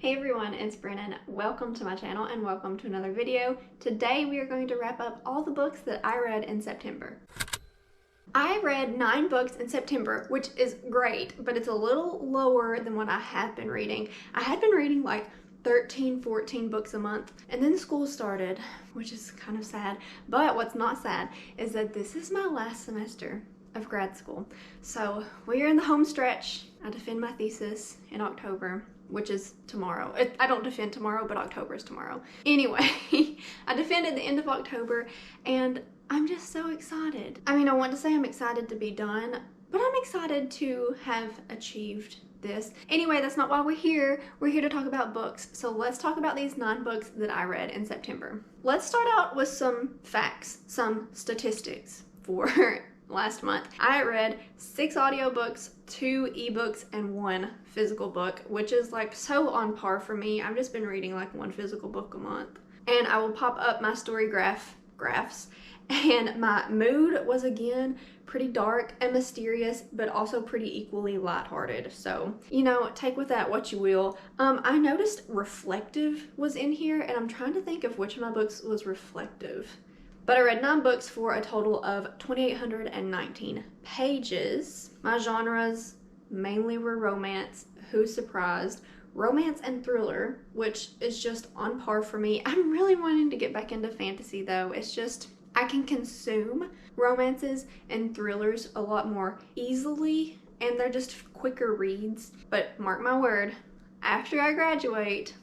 Hey everyone, it's Brennan. Welcome to my channel and welcome to another video. Today we are going to wrap up all the books that I read in September. I read 9 books in September, which is great, but it's a little lower than what I have been reading. I had been reading like 13, 14 books a month, and then school started, which is kind of sad. But what's not sad is that this is my last semester of grad school. So we are in the home stretch. I defend my thesis in October, which is tomorrow. I don't defend tomorrow, but October is tomorrow. Anyway, I defend at the end of October, and I'm just so excited. I mean, I want to say I'm excited to be done, but I'm excited to have achieved this. Anyway, that's not why we're here. We're here to talk about books. So let's talk about these 9 books that I read in September. Let's start out with some facts, some statistics for last month. I read 6 audiobooks, 2 ebooks, and 1 physical book, which is like so on par for me. I've just been reading like 1 physical book a month. And I will pop up my story graphs. And my mood was again pretty dark and mysterious, but also pretty equally lighthearted. So, you know, take with that what you will. I noticed reflective was in here, and I'm trying to think of which of my books was reflective. But I read 9 books for a total of 2,819 pages. My genres mainly were romance, who's surprised, romance and thriller, which is just on par for me. I'm really wanting to get back into fantasy though. It's just, I can consume romances and thrillers a lot more easily, and they're just quicker reads. But mark my word, after I graduate,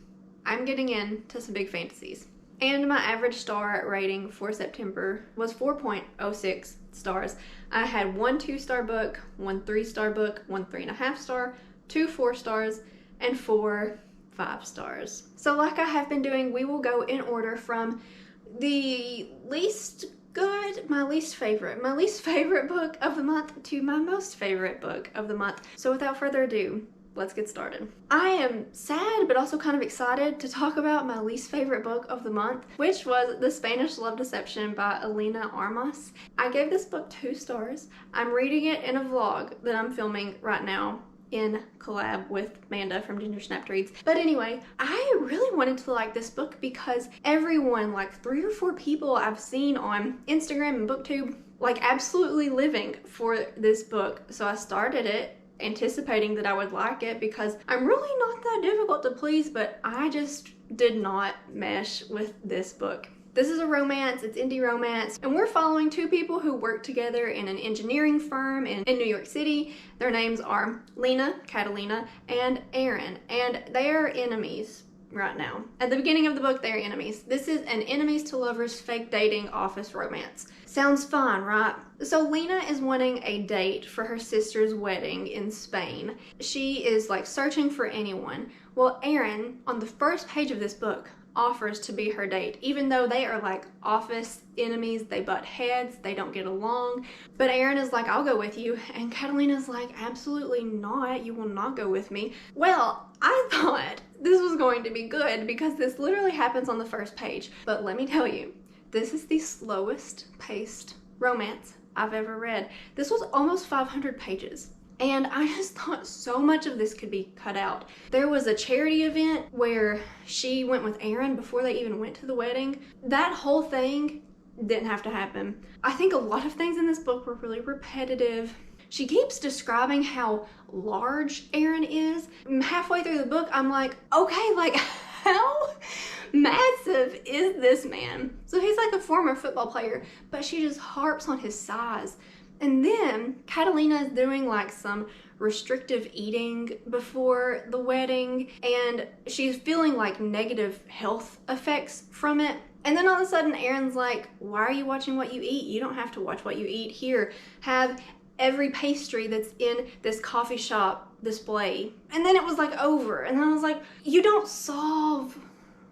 I'm getting into some big fantasies. And my average star rating for September was 4.06 stars. I had 1 2-star book, 1 3-star book, 1 3.5 star, 2 4 stars, and 4 5 stars. So like I have been doing, we will go in order from the least good, my least favorite book of the month to my most favorite book of the month. So without further ado, let's get started. I am sad, but also kind of excited to talk about my least favorite book of the month, which was The Spanish Love Deception by Elena Armas. I gave this book 2 stars. I'm reading it in a vlog that I'm filming right now in collab with Amanda from Ginger Snapped Reads. But anyway, I really wanted to like this book because everyone, like 3 or 4 people I've seen on Instagram and BookTube, like absolutely living for this book. So I started it anticipating that I would like it because I'm really not that difficult to please, but I just did not mesh with this book. This is a romance, it's indie romance, and we're following 2 people who work together in an engineering firm in New York City. Their names are Catalina, and Aaron, and they are enemies right now. At the beginning of the book, they're enemies. This is an enemies to lovers fake dating office romance. Sounds fun, right? So Lena is wanting a date for her sister's wedding in Spain. She is like searching for anyone. Well, Aaron, on the first page of this book, offers to be her date, even though they are like office enemies. They butt heads, they don't get along. But Aaron is like, I'll go with you. And Catalina's like, absolutely not, you will not go with me. Well, I thought this was going to be good because this literally happens on the first page. But let me tell you, this is the slowest paced romance I've ever read. This was almost 500 pages. And I just thought so much of this could be cut out. There was a charity event where she went with Aaron before they even went to the wedding. That whole thing didn't have to happen. I think a lot of things in this book were really repetitive. She keeps describing how large Aaron is. Halfway through the book, I'm like, okay, like how massive is this man? So he's like a former football player, but she just harps on his size. And then Catalina is doing like some restrictive eating before the wedding, and she's feeling like negative health effects from it. And then all of a sudden Aaron's like, why are you watching what you eat? You don't have to watch what you eat. Here, have every pastry that's in this coffee shop display. And then it was like over. And then I was like, you don't solve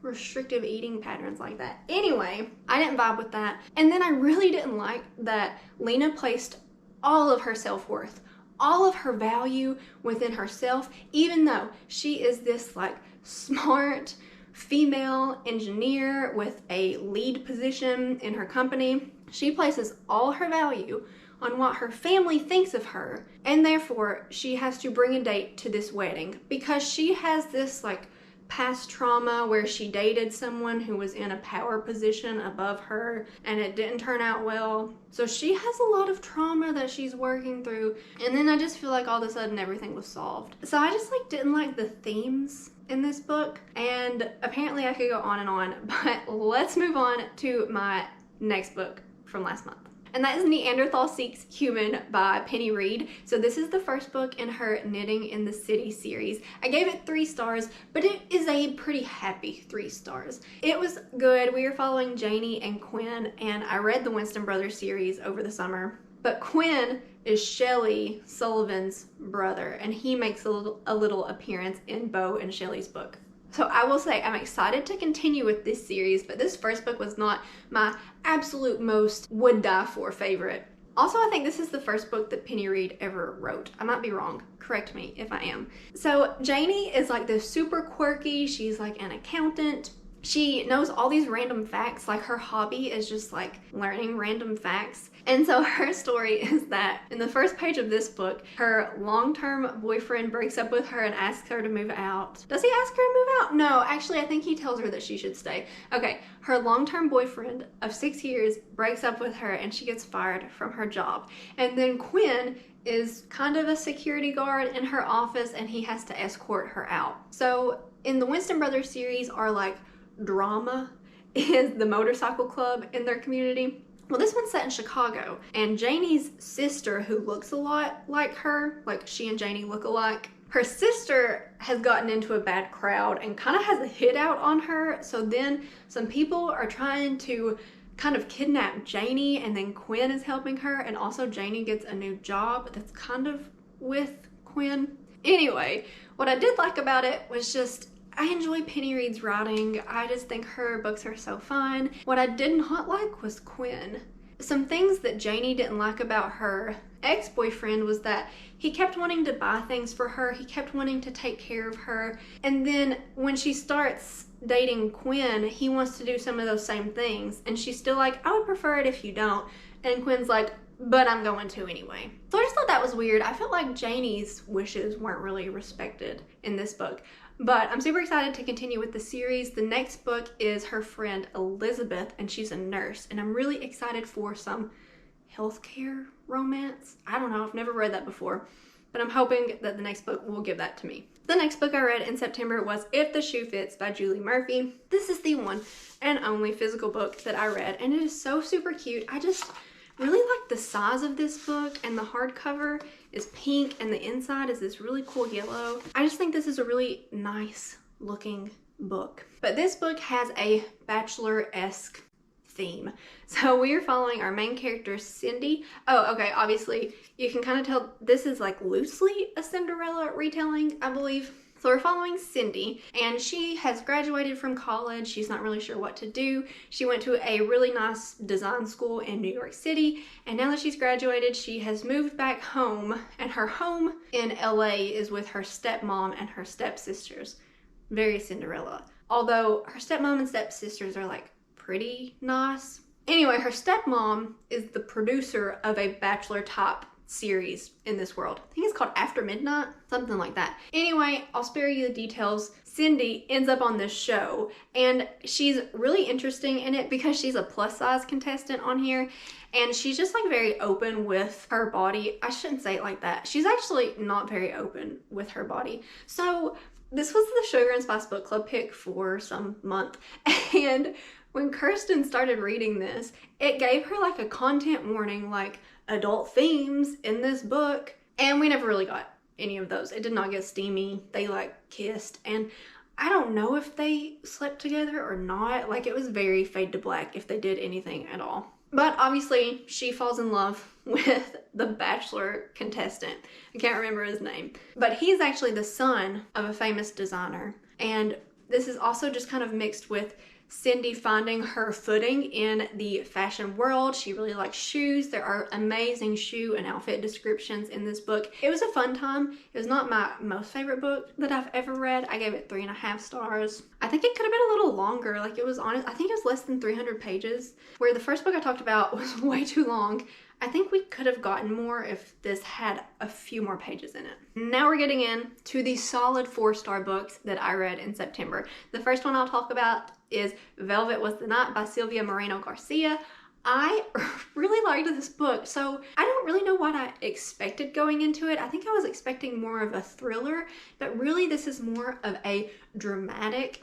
restrictive eating patterns like that. Anyway, I didn't vibe with that. And then I really didn't like that Lena placed all of her self-worth, all of her value within herself, even though she is this like smart female engineer with a lead position in her company. She places all her value on what her family thinks of her, and therefore she has to bring a date to this wedding because she has this like past trauma where she dated someone who was in a power position above her and it didn't turn out well. So she has a lot of trauma that she's working through, and then I just feel like all of a sudden everything was solved. So I just like didn't like the themes in this book, and apparently I could go on, but let's move on to my next book from last month. And that is Neanderthal Seeks Human by Penny Reed. So this is the first book in her Knitting in the City series. I gave it 3 stars, but it is a pretty happy 3 stars. It was good. We are following Janie and Quinn, and I read the Winston Brothers series over the summer. But Quinn is Shelley Sullivan's brother, and he makes a little appearance in Bo and Shelley's book. So I will say I'm excited to continue with this series, but this first book was not my absolute most would die for favorite. Also, I think this is the first book that Penny Reed ever wrote. I might be wrong. Correct me if I am. So Janie is like this super quirky. She's like an accountant. She knows all these random facts. Like her hobby is just like learning random facts. And so her story is that in the first page of this book, her long-term boyfriend breaks up with her and asks her to move out. Does he ask her to move out? No, actually I think he tells her that she should stay. Okay, her long-term boyfriend of 6 years breaks up with her and she gets fired from her job. And then Quinn is kind of a security guard in her office and he has to escort her out. So in the Winston Brothers series, our like drama is the motorcycle club in their community. Well, this one's set in Chicago, and Janie's sister, who looks a lot like her, like she and Janie look alike, her sister has gotten into a bad crowd and kind of has a hit out on her. So then some people are trying to kind of kidnap Janie, and then Quinn is helping her, and also Janie gets a new job that's kind of with Quinn. Anyway, what I did like about it was just I enjoy Penny Reed's writing. I just think her books are so fun. What I did not like was Quinn. Some things that Janie didn't like about her ex-boyfriend was that he kept wanting to buy things for her. He kept wanting to take care of her. And then when she starts dating Quinn, he wants to do some of those same things. And she's still like, I would prefer it if you don't. And Quinn's like, but I'm going to anyway. So I just thought that was weird. I felt like Janie's wishes weren't really respected in this book. But I'm super excited to continue with the series. The next book is her friend Elizabeth, and she's a nurse. And I'm really excited for some healthcare romance. I don't know, I've never read that before, but I'm hoping that the next book will give that to me. The next book I read in September was If the Shoe Fits by Julie Murphy. This is the one and only physical book that I read, and it is so super cute. I just really like the size of this book, and the hardcover is pink and the inside is this really cool yellow. I just think this is a really nice looking book. But this book has a bachelor-esque theme. So we are following our main character, Cindy. Oh, okay, obviously you can kind of tell this is like loosely a Cinderella retelling, I believe. So we're following Cindy, and she has graduated from college. She's not really sure what to do. She went to a really nice design school in New York City, and now that she's graduated, she has moved back home, and her home in LA is with her stepmom and her stepsisters. Very Cinderella. Although her stepmom and stepsisters are like pretty nice. Anyway, her stepmom is the producer of a Bachelor type series in this world. I think it's called After Midnight, something like that. Anyway, I'll spare you the details. Cindy ends up on this show, and she's really interesting in it because she's a plus size contestant on here, and she's just like very open with her body. I shouldn't say it like that. She's actually not very open with her body. So this was the Sugar and Spice book club pick for some month, and when Kirsten started reading this, it gave her like a content warning, like adult themes in this book, and we never really got any of those. It did not get steamy. They like kissed, and I don't know if they slept together or not. Like, it was very fade to black if they did anything at all. But obviously she falls in love with the Bachelor contestant. I can't remember his name, but he's actually the son of a famous designer, and this is also just kind of mixed with Cindy finding her footing in the fashion world. She really likes shoes. There are amazing shoe and outfit descriptions in this book. It was a fun time. It was not my most favorite book that I've ever read. I gave it 3.5 stars. I think it could have been a little longer. Like it was honest, I think it was less than 300 pages, where the first book I talked about was way too long. I think we could have gotten more if this had a few more pages in it. Now we're getting into the solid 4-star books that I read in September. The first one I'll talk about is Velvet Was the Night by Sylvia Moreno Garcia. I really liked this book, so I don't really know what I expected going into it. I think I was expecting more of a thriller, but really this is more of a dramatic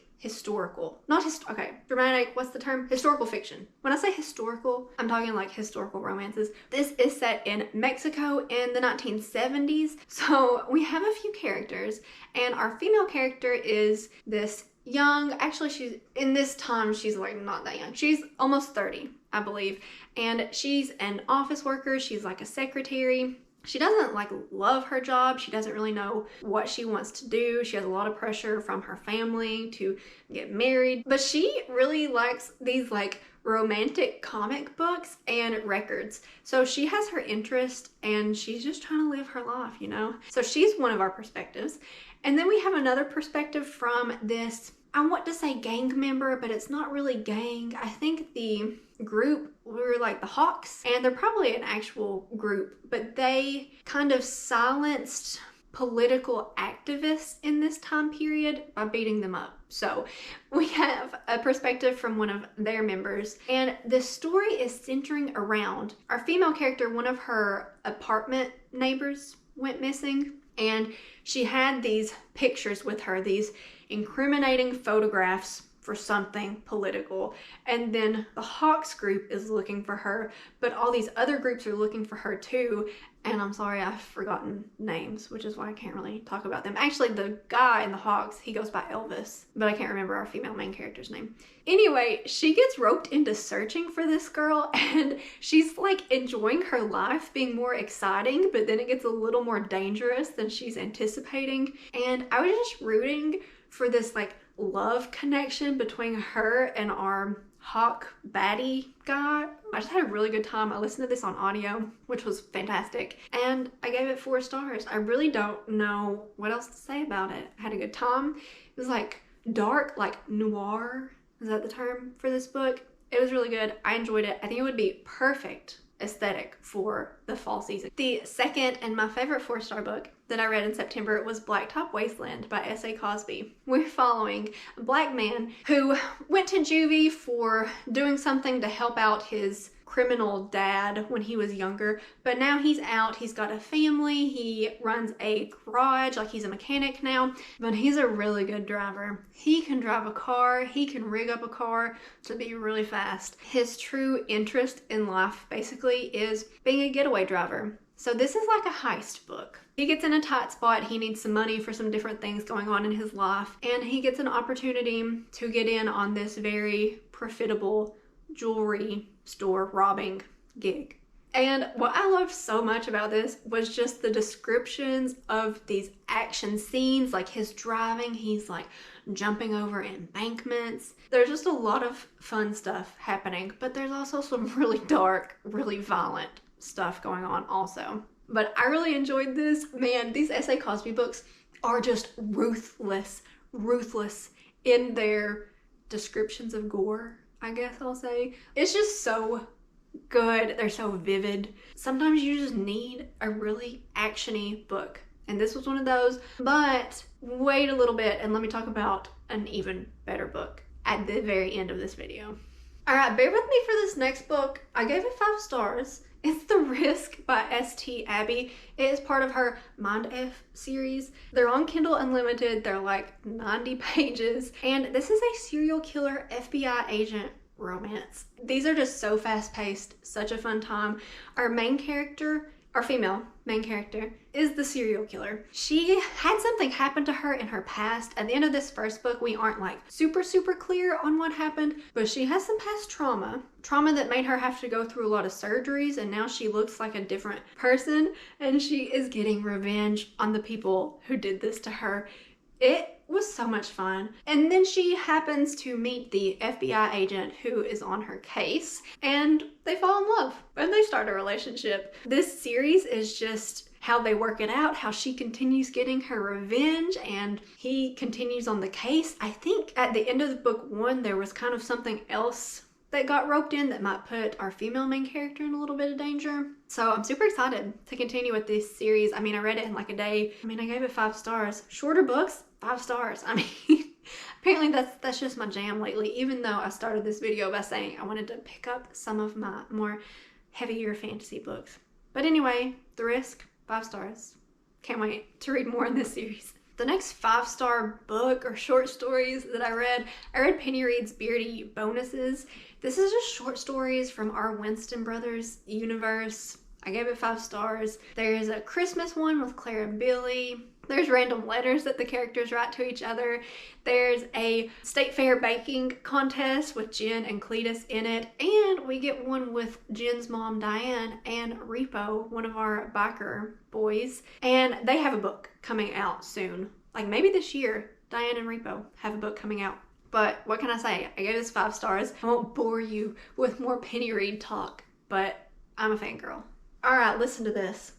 dramatic, what's the term? Historical fiction. When I say historical, I'm talking like historical romances. This is set in Mexico in the 1970s. So we have a few characters, and our female character is this young, actually she's, in this time, she's like not that young. She's almost 30, I believe. And she's an office worker. She's like a secretary. She doesn't like love her job. She doesn't really know what she wants to do. She has a lot of pressure from her family to get married, but she really likes these like romantic comic books and records. So she has her interest and she's just trying to live her life, you know? So she's one of our perspectives. And then we have another perspective from this, I want to say gang member, but it's not really gang. I think the group were like the Hawks, and they're probably an actual group, but they kind of silenced political activists in this time period by beating them up. So we have a perspective from one of their members, and the story is centering around our female character. One of her apartment neighbors went missing, and she had these pictures with her, these incriminating photographs for something political, and then the Hawks group is looking for her, but all these other groups are looking for her too. And I'm sorry, I've forgotten names, which is why I can't really talk about them. Actually, the guy in the Hawks, he goes by Elvis, but I can't remember our female main character's name. Anyway, she gets roped into searching for this girl, and she's like enjoying her life being more exciting, but then it gets a little more dangerous than she's anticipating. And I was just rooting for this like love connection between her and our Hawk baddie guy. I just had a really good time. I listened to this on audio, which was fantastic, and I gave it 4 stars. I really don't know what else to say about it. I had a good time. It was like dark, like noir. Is that the term for this book? It was really good. I enjoyed it. I think it would be perfect aesthetic for the fall season. The second and my favorite 4-star book that I read in September was Blacktop Wasteland by S.A. Cosby. We're following a black man who went to juvie for doing something to help out his criminal dad when he was younger, but now he's out, he's got a family, he runs a garage, like he's a mechanic now, but he's a really good driver. He can drive a car, he can rig up a car to be really fast. His true interest in life basically is being a getaway driver. So this is like a heist book. He gets in a tight spot, he needs some money for some different things going on in his life, and he gets an opportunity to get in on this very profitable jewelry store robbing gig. And what I loved so much about this was just the descriptions of these action scenes, like his driving, he's like jumping over embankments. There's just a lot of fun stuff happening, but there's also some really dark, really violent stuff going on also. But I really enjoyed this. Man, these S.A. Cosby books are just ruthless in their descriptions of gore, I guess I'll say. It's just so good. They're so vivid. Sometimes you just need a really actiony book, and this was one of those. But wait a little bit and let me talk about an even better book at the very end of this video. All right, bear with me for this next book. I gave it 5 stars. It's The Risk by S.T. Abby. It is part of her Mind F series. They're on Kindle Unlimited. They're like 90 pages. And this is a serial killer FBI agent romance. These are just so fast-paced, such a fun time. Our main character, our female main character, is the serial killer. She had something happen to her in her past. At the end of this first book, we aren't like super clear on what happened, but she has some past trauma that made her have to go through a lot of surgeries, and now she looks like a different person, and she is getting revenge on the people who did this to her. It was so much fun. And then she happens to meet the FBI agent who is on her case, and they fall in love and they start a relationship. This series is just how they work it out, how she continues getting her revenge and he continues on the case. I think at the end of the book 1 there was kind of something else that got roped in that might put our female main character in a little bit of danger. So I'm super excited to continue with this series. I mean, I read it in like a day. I mean, I gave it 5 stars. Shorter books, 5 stars. I mean, apparently that's just my jam lately, even though I started this video by saying I wanted to pick up some of my more heavier fantasy books. But anyway, The Risk, 5 stars. Can't wait to read more in this series. The next 5-star book or short stories that I read Penny Reed's Beardy Bonuses. This is just short stories from our Winston Brothers universe. I gave it 5 stars. There's a Christmas one with Claire and Billy. There's random letters that the characters write to each other. There's a state fair baking contest with Jen and Cletus in it. And we get one with Jen's mom, Diane, and Repo, one of our biker boys. And they have a book coming out soon. Like maybe this year, Diane and Repo have a book coming out. But what can I say? I gave this 5 stars. I won't bore you with more Penny Reed talk, but I'm a fangirl. All right, listen to this.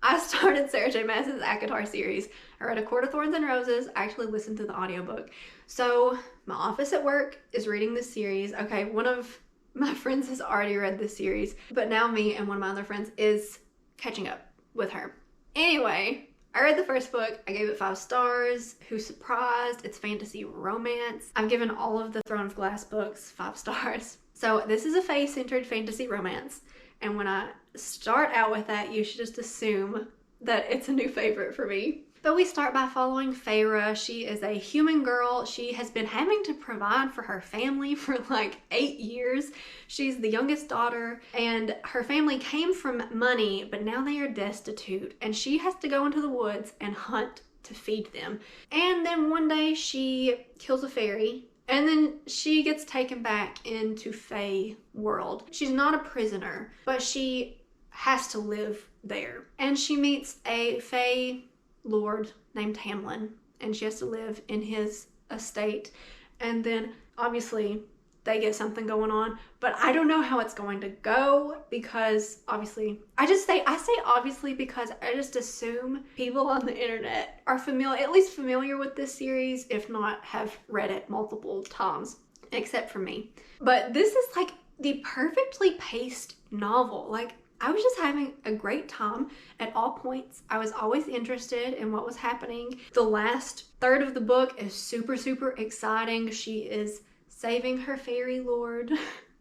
I started Sarah J. Maas's ACOTAR series. I read A Court of Thorns and Roses. I actually listened to the audiobook. So my office at work is reading this series. Okay, one of my friends has already read this series, but now me and one of my other friends is catching up with her. Anyway, I read the first book. I gave it 5 stars. Who's surprised? It's fantasy romance. I've given all of the Throne of Glass books 5 stars. So this is a fae-centered fantasy romance. And when I start out with that, you should just assume that it's a new favorite for me. But we start by following Feyre. She is a human girl. She has been having to provide for her family for like 8 years. She's the youngest daughter and her family came from money, but now they are destitute and she has to go into the woods and hunt to feed them. And then one day she kills a fairy and then she gets taken back into Fae world. She's not a prisoner, but she has to live there. And she meets a Fae lord named Hamlin, and she has to live in his estate. And then obviously they get something going on, but I don't know how it's going to go because obviously, I say obviously because I just assume people on the internet are at least familiar with this series, if not have read it multiple times, except for me. But this is like the perfectly paced novel. Like I was just having a great time at all points. I was always interested in what was happening. The last third of the book is super, super exciting. She is saving her fairy lord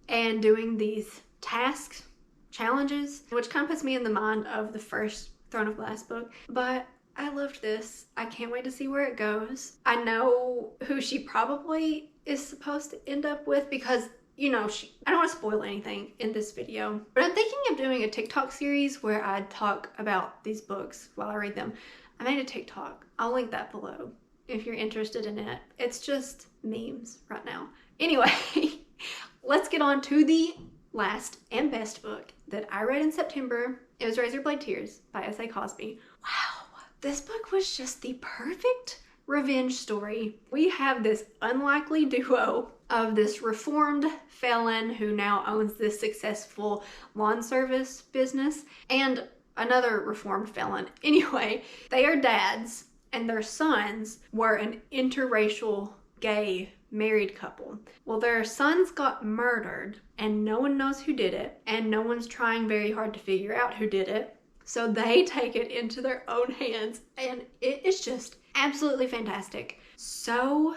and doing these tasks, challenges, which kind of puts me in the mind of the first Throne of Glass book. But I loved this. I can't wait to see where it goes. I know who she probably is supposed to end up with because, you know, I don't want to spoil anything in this video, but I'm thinking of doing a TikTok series where I talk about these books while I read them. I made a TikTok. I'll link that below if you're interested in it. It's just memes right now. Anyway, let's get on to the last and best book that I read in September. It was Razorblade Tears by S.A. Cosby. Wow, this book was just the perfect revenge story. We have this unlikely duo of this reformed felon who now owns this successful lawn service business and another reformed felon. Anyway, they are dads and their sons were an interracial gay married couple. Well, their sons got murdered and no one knows who did it and no one's trying very hard to figure out who did it. So they take it into their own hands and it is just absolutely fantastic. So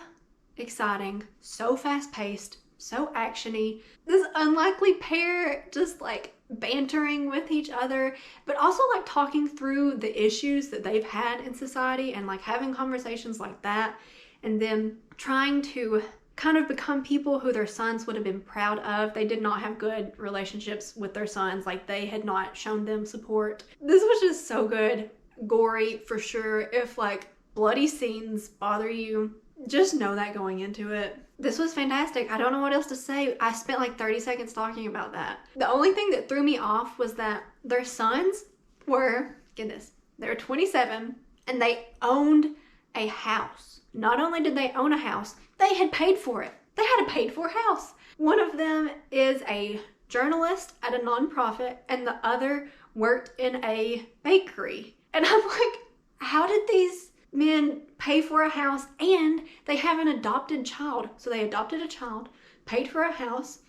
exciting, so fast-paced, so actiony. This unlikely pair just like bantering with each other, but also like talking through the issues that they've had in society and like having conversations like that and then trying to kind of become people who their sons would have been proud of. They did not have good relationships with their sons. Like they had not shown them support. This was just so good. Gory for sure. If like bloody scenes bother you, just know that going into it. This was fantastic. I don't know what else to say. I spent like 30 seconds talking about that. The only thing that threw me off was that their sons were, get this, they were 27 and they owned a house. Not only did they own a house, they had paid for it. They had a paid for house. One of them is a journalist at a nonprofit and the other worked in a bakery. And I'm like, how did these men pay for a house? And they have an adopted child. So they adopted a child, paid for a house.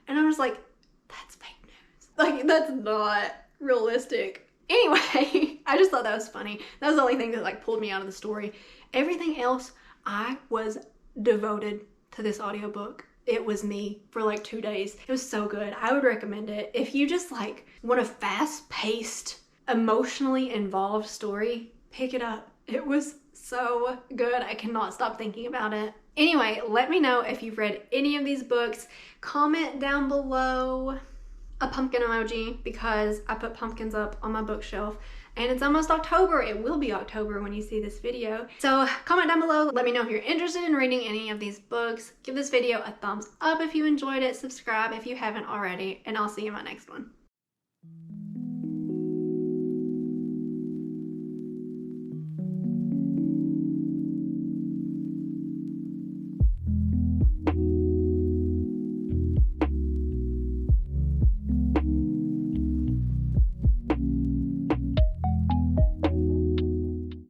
And I was like, that's fake news. Like, that's not realistic. Anyway, I just thought that was funny. That was the only thing that like pulled me out of the story. Everything else, I was devoted to this audiobook. It was me for like 2 days. It was so good. I would recommend it. If you just like want a fast-paced, emotionally involved story, pick it up. It was so good. I cannot stop thinking about it. Anyway, let me know if you've read any of these books. Comment down below a pumpkin emoji because I put pumpkins up on my bookshelf and it's almost October. It will be October when you see this video. So comment down below. Let me know if you're interested in reading any of these books. Give this video a thumbs up if you enjoyed it. Subscribe if you haven't already, and I'll see you in my next one.